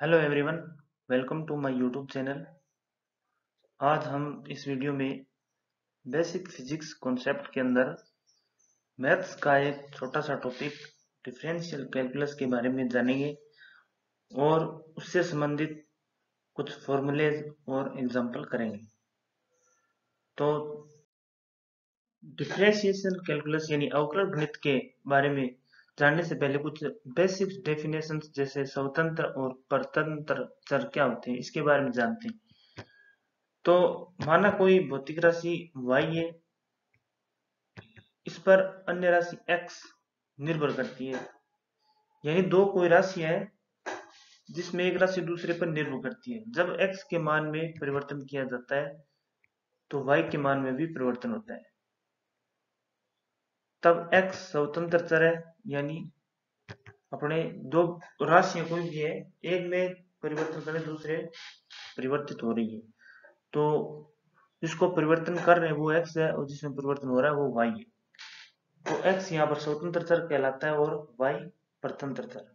Hello everyone, welcome to my YouTube channel. आज हम इस वीडियो में बेसिक फिजिक्स कॉन्सेप्ट के अंदर मैथ्स का एक छोटा सा टॉपिक डिफरेंशियल कैलकुलस के बारे में जानेंगे और उससे संबंधित कुछ फॉर्मूलेज और एग्जांपल करेंगे। तो डिफरेंशिएशन कैलकुलस यानी अवकलन गणित के बारे में जानने से पहले कुछ बेसिक डेफिनेशंस जैसे स्वतंत्र और परतंत्र चर क्या होते हैं इसके बारे में जानते हैं। तो माना कोई भौतिक राशि y है, इस पर अन्य राशि x निर्भर करती है। यानी दो कोई राशि है जिसमें एक राशि दूसरे पर निर्भर करती है। जब x के मान में परिवर्तन किया जाता है तो y के मान में भी परिवर्तन होता है, तब x स्वतंत्र चर है। यानी अपने दो राशियां कोई भी है, एक में परिवर्तन करें दूसरे परिवर्तित हो रही है, तो जिसको परिवर्तन कर रहे हैं वो x है और जिसमें परिवर्तन हो रहा है वो y है। तो x यहाँ पर स्वतंत्र चर कहलाता है और y परतंत्र चर।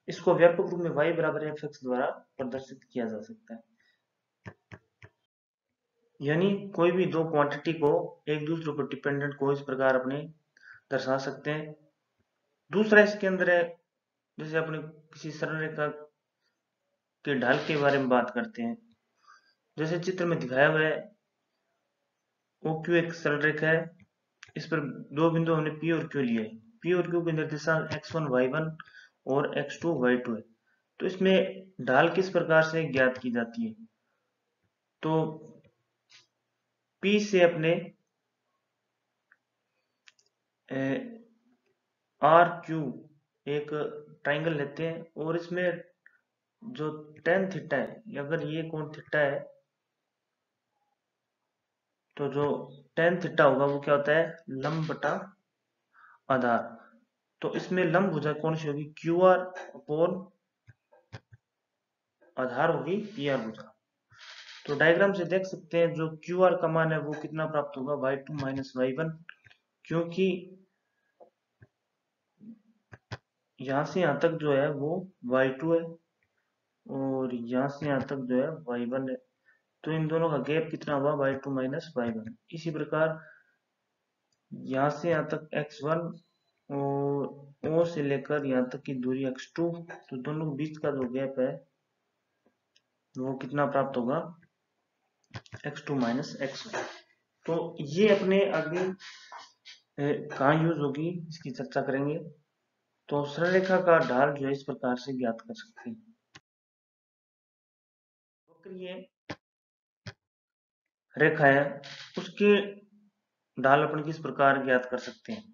इसको व्यापक रूप में y बराबर fx द्वारा प्रदर्शित किया जा सकता है। यानी कोई भी दो क्वांटिटी को एक दूसरे पर डिपेंडेंट को इस प्रकार अपने दर्शा सकते हैं। दूसरा इसके अंदर है, जैसे अपने किसी सरल रेखा के ढाल के बारे में बात करते हैं। जैसे चित्र में दिखाया हुआ है, OQ एक सरल रेखा है, इस पर दो बिंदु हमने P और Q लिए। P और Q के निर्देशांक x1 y1 और x2 y2 है। तो इसमें ढाल किस प्रकार से ज्ञात की जाती है? तो P से अपने आर क्यू एक ट्राइंगल लेते हैं और इसमें जो टेन थीटा है, अगर ये कोण थीटा है तो जो टेन थीटा होगा वो क्या होता है? लंब बटा आधार। तो इसमें लंब भुजा कौन सी होगी? क्यू आर अपॉन आधार होगी पी आर भुजा। तो डायग्राम से देख सकते हैं जो क्यू आर का मान है वो कितना प्राप्त होगा? y2 माइनस y1, क्योंकि यहां से यहां तक जो है वो y2 है और यहां से यहां तक जो है y1 है। तो इन दोनों का गैप कितना हुआ? y2 minus y1। इसी प्रकार यहां से यहां तक x1 और O से लेकर यहां तक की दूरी x2, तो दोनों के बीच का जो गैप है वो कितना प्राप्त होगा? x2 minus x1। तो ये अपने आगे कहाँ यूज होगी इसकी चर्चा करेंगे। तो सरल रेखा का ढाल जो है इस प्रकार से ज्ञात कर सकते हैं। वक्रीय रेखा है, उसके ढाल अपन किस प्रकार ज्ञात कर सकते हैं?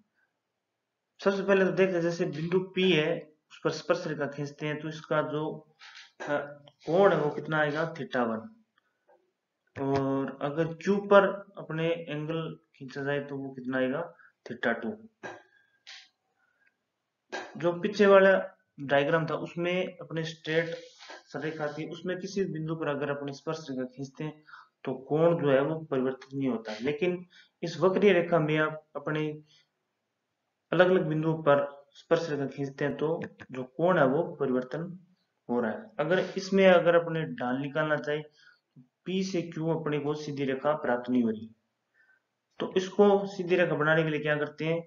सबसे पहले तो देखते हैं, जैसे बिंदु P है उस पर स्पर्श रेखा खींचते हैं तो इसका जो कोण है वो कितना आएगा? θ1। और अगर Q पर अपने एंगल खींचा जाए तो वो कितना आएगा? θ2। जो पीछे वाला डायग्राम था उसमें अपने स्ट्रेट रेखा थी, उसमें किसी बिंदु पर अगर अपनी स्पर्श रेखा खींचते हैं तो कोण जो है वो परिवर्तित नहीं होता, लेकिन इस वक्रीय रेखा में आप अपने अलग अलग बिंदुओं पर स्पर्श रेखा खींचते हैं तो जो कोण है वो परिवर्तन हो रहा है। अगर इसमें अगर अपने ढाल निकालना चाहे, P से Q अपने को सीधी रेखा प्राप्त नहीं हो रही, तो इसको सीधी रेखा बनाने के लिए क्या करते हैं?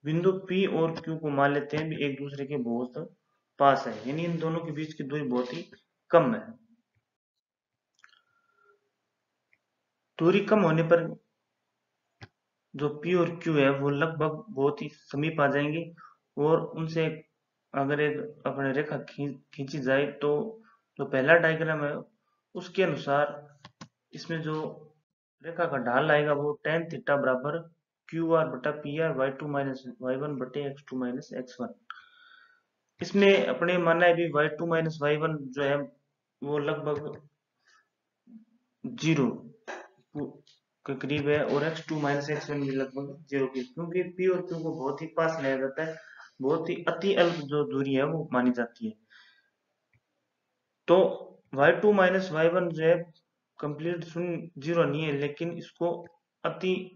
बिंदु P और Q को मान लेते हैं भी एक दूसरे के बहुत पास है, यानी इन दोनों के बीच की दूरी बहुत ही कम है। दूरी कम होने पर जो P और Q है वो लगभग बहुत ही समीप आ जाएंगे और उनसे अगर एक अपने रेखा खींची जाए तो जो पहला डायग्राम है उसके अनुसार इसमें जो रेखा का ढाल आएगा वो tan थीटा बराबर क्यू आर बटा P R y2 minus y1 बटे x2 माइनस x1। इसमें अपने मानना है भी y2 माइनस y1 जो है वो लगभग 0 के करीब है और x2 माइनस x1 भी लगभग 0 के, क्योंकि p और q को बहुत ही पास लिया जाता है, बहुत ही अति अल्प जो दूरी है वो मानी जाती है। तो y2 माइनस y1 जो है कंप्लीट शून्य 0 नहीं है, लेकिन इसको अति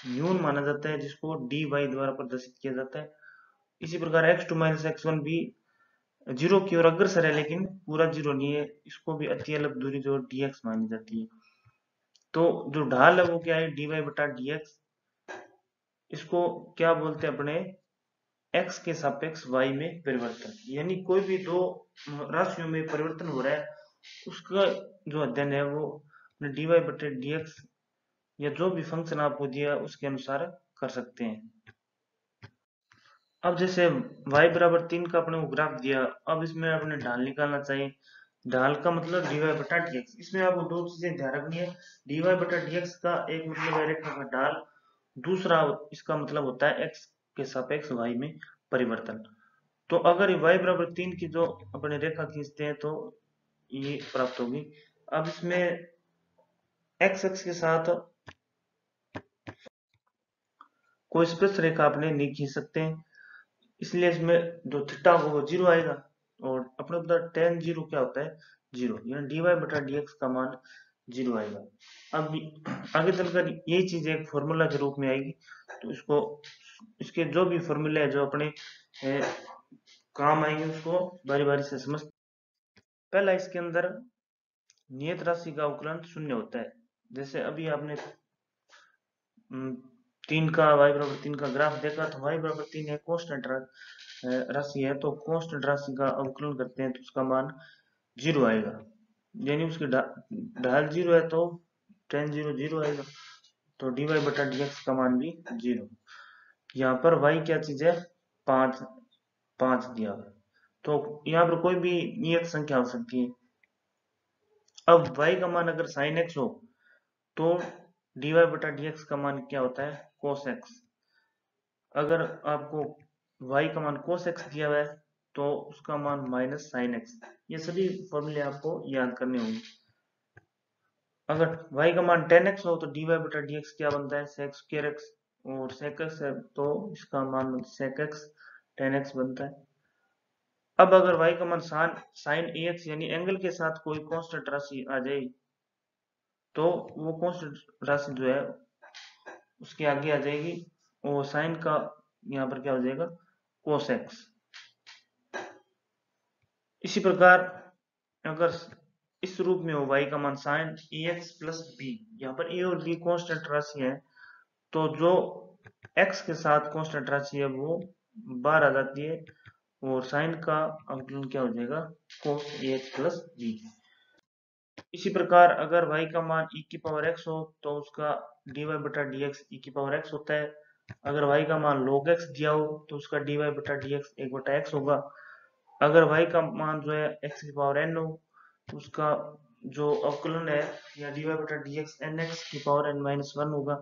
न्यून माना जाता है जिसको dy द्वारा प्रदर्शित किया जाता है। इसी प्रकार x2 माइनस x1 भी जीरो की ओर अग्रसर है लेकिन पूरा जीरो नहीं है, इसको भी अति अलग दूरी जो dx मानी जाती है। तो जो ढाल है वो क्या है, dy बटा dx। इसको क्या बोलते हैं अपने, x के सापेक्ष y में परिवर्तन, यानी कोई भी दो राशियों में परिवर्तन हो रहा है उसका जो अध्ययन है वो dy बटे dx या जो भी फंक्शन आपको दिया उसके अनुसार कर सकते हैं। अब जैसे y बराबर 3 का अपने को ग्राफ दिया, अब इसमें अपने ढाल निकालना चाहिए। ढाल का मतलब dy बटा dx। इसमें आपको दो चीजें ध्यान रखनी है, dy बटा dx का एक मतलब है रेखा का ढाल, दूसरा इसका मतलब होता है x के सापेक्ष y में परिवर्तन। तो अगर y बराबर 3 की जो अपने रेखा खींचते हैं तो ये प्राप्त होगी। अब इसमें x अक्ष के साथ कोई स्पर्श रेखा अपने नहीं खींच सकते हैं, इसलिए इसमें जो थीटा होगा वो जीरो आएगा। और अपने पता टेन जीरो क्या होता है, जीरो, यानी dy बटा dx का मान जीरो आएगा। अब आगे चलकर यही चीज एक फॉर्मूला के रूप में आएगी, तो इसको इसके जो भी फॉर्मूले है जो अपने काम आएंगे उसको बारी बारी से समझ। पहला इसके अंदर नियत राशि का अवकलन शून्य होता है। जैसे अभी आपने 3 का y बराबर 3 का ग्राफ देखा, तो y बराबर 3 है कांस्टेंट राशि है, तो कांस्टेंट राशि का अवकलन करते हैं तो उसका मान जीरो आएगा, यानी उसकी ढाल जीरो है तो टेन जीरो जीरो आएगा। तो dy बटा dx का मान भी जीरो। यहाँ पर y क्या चीज है, पांच, पांच दिया हुआ है, तो यहाँ पर कोई भी नियत संख्या हो सकती है। अब y का मान अगर sin x हो तो dy बटा dx का मान क्या होता है, cos x। अगर आपको y का मान cos x दिया हुआ है तो उसका मान माइनस sin x। ये सभी फॉर्मूले आपको याद करने होंगे। अगर y का मान tan x हो तो dy बटा dx क्या बनता है, sec square x, और sec x है तो इसका मान sec x tan x बनता है। अब अगर y का मान sin ax यानी एंगल के साथ कोई कांस्टेंट राशि आ जाए तो वो कांस्टेंट राशि जो है उसके आगे आ जाएगी, और साइन का यहाँ पर क्या हो जाएगा, cos x। इसी प्रकार अगर इस रूप में हो y का मान sin ax प्लस b, यहाँ पर a और b कांस्टेंट राशि है, तो जो x के साथ कांस्टेंट राशि है वो बाहर आ जाती है, और साइन का अवकलन क्या हो जाएगा, cos ax प्लस b। इसी प्रकार अगर y का मान e की पावर x हो तो उसका dy बटा dx e की पावर x होता है। अगर y का मान log x दिया हो तो उसका dy बटा dx 1 बटा x होगा। अगर y का मान जो है x की पावर n हो तो उसका जो अवकलन है या dy बटा dx nx की पावर n माइनस वन होगा।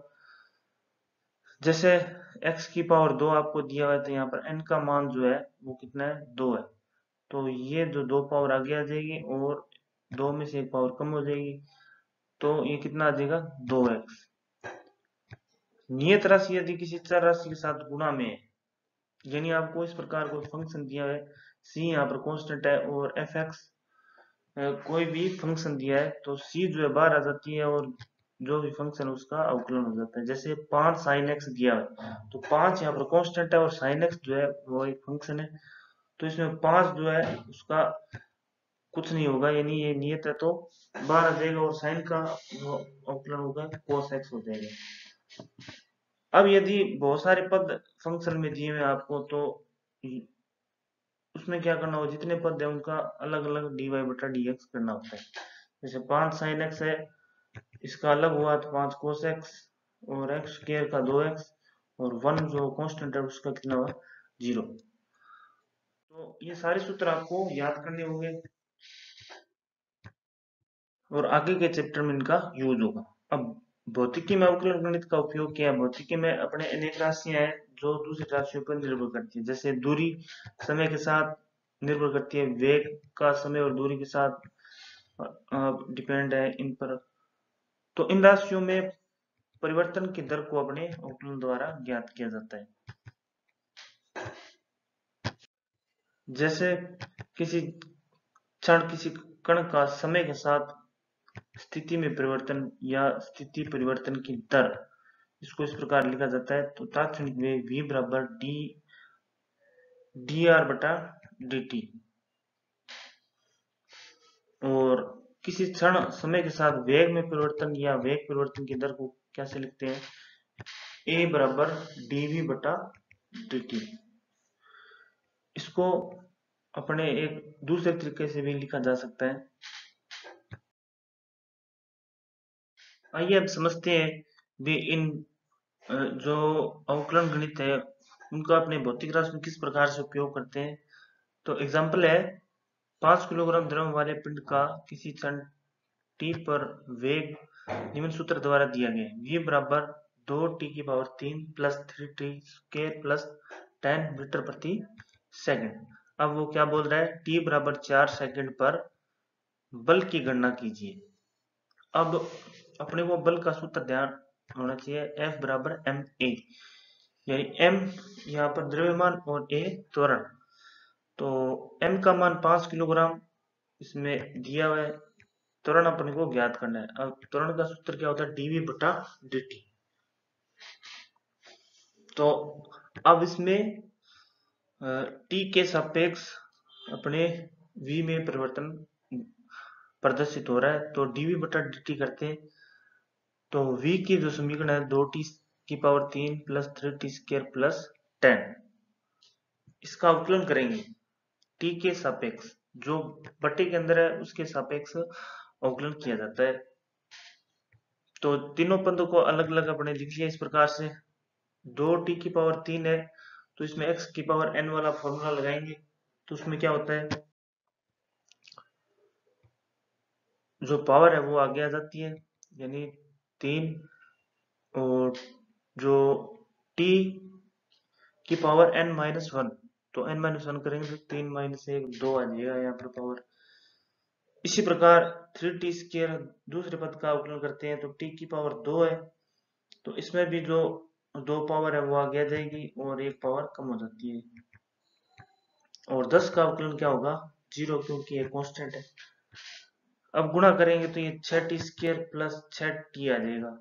जैसे x की पावर 2 आपको दिया हुआ है तो यहाँ पर n का मान जो है वो कितना है, 2 है, तो ये जो दो पावर आगे आ जाएगी और दो में से एक पावर कम हो जाएगी, तो ये कितना आ जाएगा, 2x। नियत राशि यदि किसी चर राशि के साथ गुणा में है, यानी आपको इस प्रकार कोई फंक्शन दिया है, c यहाँ पर कांस्टेंट है और fx कोई भी फंक्शन दिया है तो c जो है बाहर आ जाती है और जो भी फंक्शन उसका अवकलन हो जाता है। जैसे 5 sin x दिया है तो 5 यहाँ पर कांस्टेंट है और sin x जो है वो एक फंक्शन है, तो इसमें 5 जो है उसका कुछ नहीं होगा, यानी ये नियत है तो बाहर आ जाएगा, और साइन का जो अवकलन होगा cos x हो जाएगा। अब यदि बहुत सारे पद फंक्शन में दिए हुए आपको तो उसमें क्या करना होगा, जितने पद है उनका अलग अलग dy बटा dx करना होता है। जैसे 5 sin x है, इसका अलग हुआ तो 5 cos x, और x स्क्वायर का 2x, और 1 जो कांस्टेंट है उसका कितना हुआ, 0। तो ये सारे सूत्र आपको याद करने होंगे और आगे के चैप्टर में इनका यूज होगा। अब भौतिकी में अवकलन गणित का उपयोग किया, भौतिकी में अपने अनेक राशियां हैं जो दूसरी राशियों पर निर्भर करती है। जैसे दूरी समय के साथ निर्भर करती है, वेग का समय और दूरी के साथ डिपेंड है इन पर। तो इन राशियों में परिवर्तन की दर को अपने अवकलन द्वारा ज्ञात किया जाता है। जैसे किसी क्षण किसी कण का समय के साथ स्थिति में परिवर्तन या स्थिति परिवर्तन की दर, इसको इस प्रकार लिखा जाता है, तो तात्क्षणिक वेग v बराबर डी आर बटा डी टी। और किसी क्षण समय के साथ वेग में परिवर्तन या वेग परिवर्तन की दर को कैसे लिखते हैं, ए बराबर dv बटा dt। इसको अपने एक दूसरे तरीके से भी लिखा जा सकता है। आइए अब समझते हैं भी इन जो अवकलन गणित है उनका अपने भौतिक राशि में किस प्रकार से उपयोग करते हैं। तो एग्जाम्पल है 5 किलोग्राम द्रव्य वाले पिंड का किसी क्षण t पर वेग निम्न सूत्र द्वारा दिया गया है, v बराबर 2t³ plus 3t square plus 10 metre प्रति सेकंड। अब वो क्या बोल रहा है, t बराबर 4 सेकंड पर बल की गणना कीजिए। अब अपने को बल का सूत्र ध्यान होना चाहिए, F बराबर ma, यानी m यहाँ पर द्रव्यमान और a त्वरण। तो m का मान 5 किलोग्राम इसमें दिया हुआ है, त्वरण अपने को ज्ञात करना है। अब त्वरण का सूत्र क्या होता है, dv बटा dt। तो अब इसमें t के सापेक्ष अपने v में परिवर्तन प्रदर्शित हो रहा है, तो dv बटा dt करते हैं। तो v की जो समीकरण है 2t³ plus 3t square plus 10, इसका अवकलन करेंगे t के सापेक्ष, जो बटे के अंदर है उसके सापेक्ष अवकलन किया जाता है। तो तीनों पदों को अलग अलग अपने लिख लिया इस प्रकार से। 2t³ है तो इसमें x⁴n वाला फॉर्मूला लगाएंगे, तो उसमें क्या होता है, जो पावर है वो आगे आ जाती है, यानी 3, और जो t⁴n-1, तो n-1 करेंगे तो 3 - 1 2 आ जाएगा यहाँ पर पावर। इसी प्रकार 3t² दूसरे पद का अवकलन करते हैं, तो t⁴ 2 है, तो इसमें भी जो 2 पावर है वो आगे आ जाएगी और 1 पावर कम हो जाती है। और 10 का अवकलन क्या होगा, 0, क्योंकि ये कांस्टेंट है। अब गुणा करेंगे तो ये 6t² प्लस 6t आ जाएगा।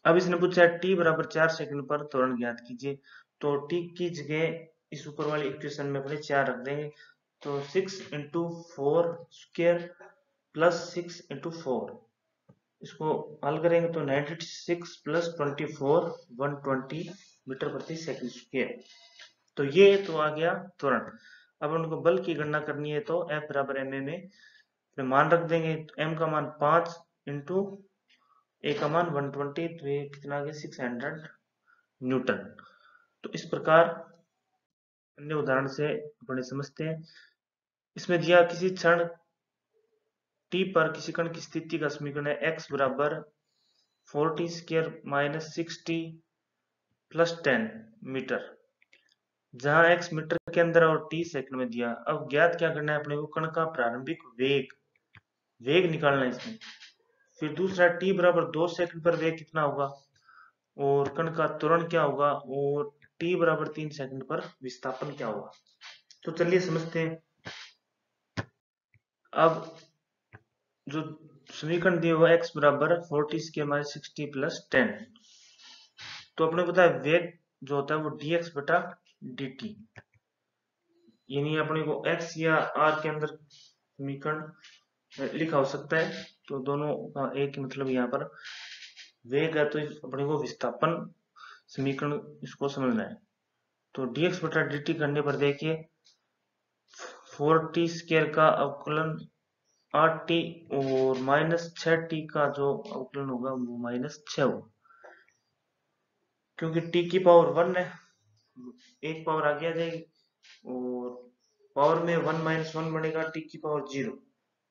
अब इसने पूछा है t बराबर 4 सेकंड पर त्वरण ज्ञात कीजिए, तो t की जगह इस ऊपर वाली इक्वेशन में अपने 4 रख देंगे, तो 6 × 4 स्क्वायर प्लस 6 × 4, इसको हल करेंगे तो 96 प्लस 24 120 मीटर प्रति सेकंड स्क्वायर। तो ये तो आ गया त्वरण। अब उनको बल की गणना करनी है, तो F बराबर ma में मान रख देंगे, तो m का मान 5 × a का मान 120, तो ये कितना आ गया 600 न्यूटन। तो इस प्रकार अन्य उदाहरण से अपने समझते हैं। इसमें दिया किसी क्षण t पर किसी कण की स्थिति का समीकरण है, x बराबर 4t² - 6t प्लस 10 मीटर, जहां x मीटर के अंदर और t सेकंड में दिया। अब ज्ञात क्या करना है अपने को, कण का प्रारंभिक वेग निकालना है इसमें। फिर दूसरा t बराबर 2 सेकंड पर वेग कितना होगा, और कण का त्वरण क्या होगा, और t बराबर 3 सेकंड पर विस्थापन क्या होगा। तो चलिए समझते हैं। अब जो समीकरण दिया हुआ x बराबर 4t² - 6t प्लस 10, तो अपने पता है वेग जो होता है वो dx बटा dt, यानी अपने को x या r के अंदर समीकरण लिखा हो सकता है, तो दोनों का एक ही मतलब यहाँ पर वेग है, तो अपने को विस्थापन समीकरण इसको समझना है। तो dx बटा dt करने पर देखिए 4t² का अवकलन 8t और -6t का जो अवकलन होगा वो -6 होगा, क्योंकि t की पावर 1 है, एक पावर आगे आ जाएगी, और पावर में 1 - 1 बनेगा t की पावर 0,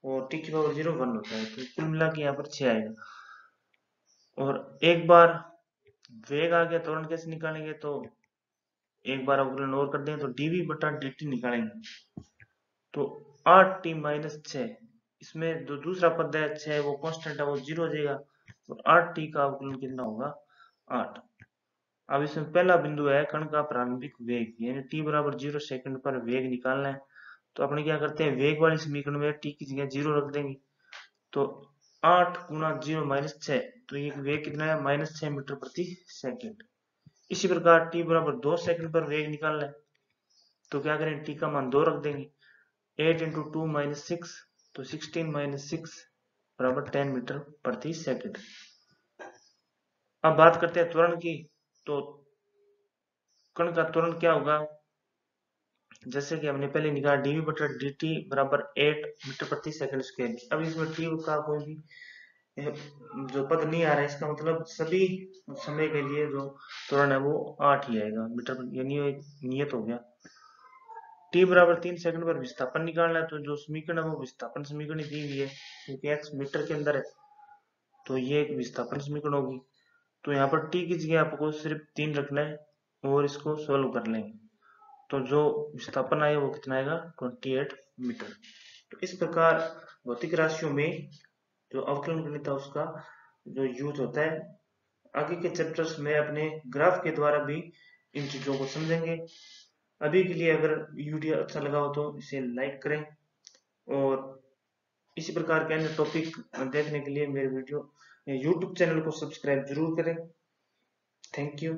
और t की पावर 0 1 होता है, तो कुल मिला के यहाँ पर 6 आएगा। और एक बार वेग आ गया, त्वरण कैसे निकालेंगे, तो एक बार अवकलन और कर देंगे, तो dv बटा dt निकालेंगे, तो 8t - 6, इसमें जो दूसरा पद है 6 वो कांस्टेंट है, वो 0 हो जाएगा, और 8t का अवकलन कितना होगा 8। अब इसमें पहला बिंदु है कण का प्रारंभिक वेग, यानी t बराबर 0 सेकंड पर वेग निकालना है। तो अपने क्या करते हैं, वेग वाले समीकरण में t की जगह 0 रख देंगे, तो 8 × 0 - 6, तो ये वेग कितना है -6 मीटर प्रति सेकंड। इसी प्रकार t बराबर 2 सेकंड पर वेग निकालना है, तो क्या करें, t का मान 2 रख देंगे, 8 इंटू 2 माइनस 6, तो 16 माइनस 6 बराबर 10 मीटर प्रति सेकंड। अब बात करते हैं त्वरण की। तो कण का त्वरण क्या होगा, जैसे कि हमने पहले निकाला डीवी बटा dt बराबर 8 मीटर प्रति सेकंड स्क्वायर। अब इसमें टी का कोई भी जो पद नहीं आ रहा है, इसका मतलब सभी समय के लिए जो त्वरण है वो 8 ही आएगा मीटर, यानी एक नियत हो गया। टी बराबर 3 सेकंड पर विस्थापन निकालना है, तो जो समीकरण है वो विस्थापन समीकरण दी हुई है, क्योंकि एक्स मीटर के अंदर है तो ये एक विस्थापन समीकरण होगी। तो यहाँ पर टी की जगह आपको सिर्फ 3 रखना है और इसको सोल्व कर लेंगे, तो जो विस्थापन आए वो कितना आएगा 28 मीटर। तो इस प्रकार भौतिक राशियों में जो अवकलन गणित है उसका जो यूज होता है। आगे के चैप्टर्स में अपने ग्राफ के द्वारा भी इन चीजों को समझेंगे। अभी के लिए अगर वीडियो अच्छा लगा हो तो इसे लाइक करें और इसी प्रकार के अन्य टॉपिक देखने के लिए मेरे वीडियो YouTube चैनल को सब्सक्राइब जरूर करें। Thank you.